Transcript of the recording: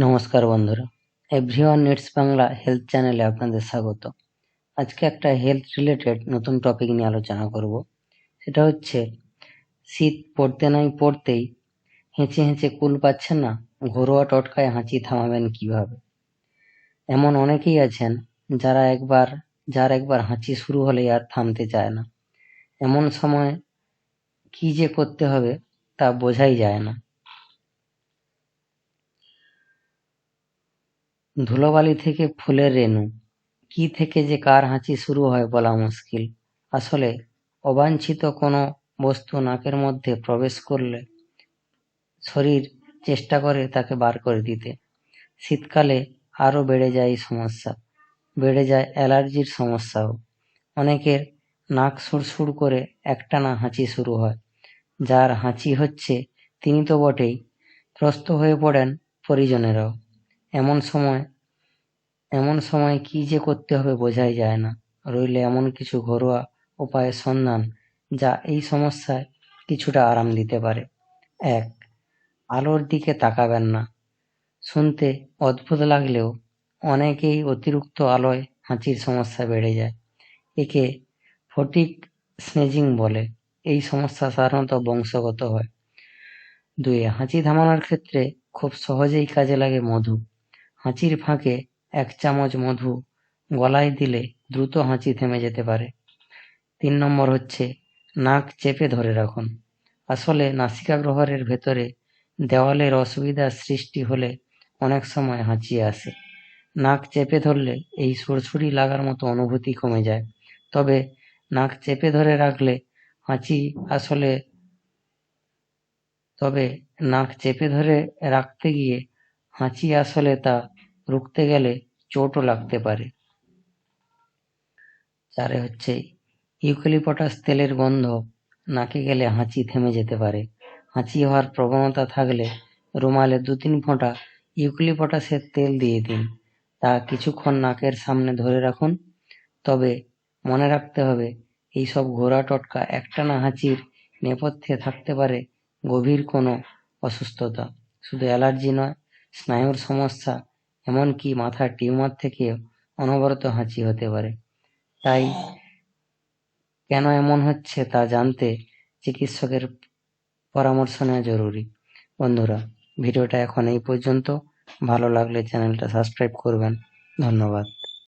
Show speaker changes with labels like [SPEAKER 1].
[SPEAKER 1] নমস্কার বন্ধুরা, everyone needs Bangla health চ্যানেলে আপনাদের স্বাগত। আজকে একটা হেলথ রিলেটেড নতুন টপিক নিয়ে আলোচনা করব। সেটা হচ্ছে শীত পড়তে নাই পড়তেই হেঁচে হেঁচে কুল পাচ্ছেন না, ঘরোয়া টোটকায় হাঁচি থামাবেন কিভাবে। এমন অনেকেই আছেন যার একবার হাঁচি শুরু হলে আর থামতে চায় না। এমন সময় কি যে করতে হবে তা বোঝাই যায় না। ধুলোবালি থেকে ফুলের রেণু, কি থেকে যে কার হাঁচি শুরু হয় বলা মুশকিল। আসলে অবাঞ্ছিত কোনো বস্তু নাকের মধ্যে প্রবেশ করলে শরীর চেষ্টা করে তাকে বার করে দিতে। শীতকালে আরো বেড়ে যায় এই সমস্যা, বেড়ে যায় অ্যালার্জির সমস্যাও। অনেকের নাক সুরসুর করে একটানা হাঁচি শুরু হয়। যার হাঁচি হচ্ছে তিনি তো বটেই, ত্রস্ত হয়ে পড়েন পরিজনেরাও। এমন সময় কি যে করতে হবে বোঝাই যায় না। রইলে এমন কিছু ঘরোয়া উপায়ের সন্ধান যা এই সমস্যায় কিছুটা আরাম দিতে পারে। ১. আলোর দিকে তাকাবেন না। শুনতে অদ্ভুত লাগলেও অনেকেই অতিরিক্ত আলোয় হাঁচির সমস্যা বেড়ে যায়। একে ফটিক স্নেজিং বলে। এই সমস্যা সাধারণত বংশগত হয়। ২. হাঁচি থামানোর ক্ষেত্রে খুব সহজেই কাজে লাগে মধু। হাঁচির ফাঁকে ১ চামচ মধু গলায় দিলে দ্রুত হাঁচি থেমে যেতে পারে। ৩ নম্বর হচ্ছে নাক চেপে ধরে রাখুন। আসলে নাসিকাগ্রহের ভেতরে দেওয়ালের অসুবিধার সৃষ্টি হলে অনেক সময় হাঁচি আসে। নাক চেপে ধরলে এই সুড়সুড়ি লাগার মতো অনুভূতি কমে যায়। তবে নাক চেপে ধরে রাখলে হাঁচি আসলে তবে নাক চেপে ধরে রাখতে গিয়ে হাঁচি আসলে তা রুখতে গেলে চোটও লাগতে পারে। ৪ হচ্ছে ইউক্যালিপটাস তেলের গন্ধ নাকে গেলে হাঁচি থেমে যেতে পারে। হাঁচি হওয়ার প্রবণতা থাকলে রুমালে ২-৩ ফোঁটা ইউক্যালিপটাসের তেল দিয়ে দিন। তা কিছুক্ষণ নাকের সামনে ধরে রাখুন। তবে মনে রাখতে হবে, এইসব ঘরোয়া টোটকা একটানা হাঁচির নেপথ্যে থাকতে পারে গভীর কোনো অসুস্থতা। শুধু অ্যালার্জি নয়, স্নায়ুর সমস্যা, এমনকি মাথার টিউমার থেকেও অনবরত হাঁচি হতে পারে। তাই কেন এমন হচ্ছে তা জানতে চিকিৎসকের পরামর্শ নেওয়া জরুরি। বন্ধুরা, ভিডিওটা এখন এই পর্যন্ত। ভালো লাগলে চ্যানেলটা সাবস্ক্রাইব করবেন। ধন্যবাদ।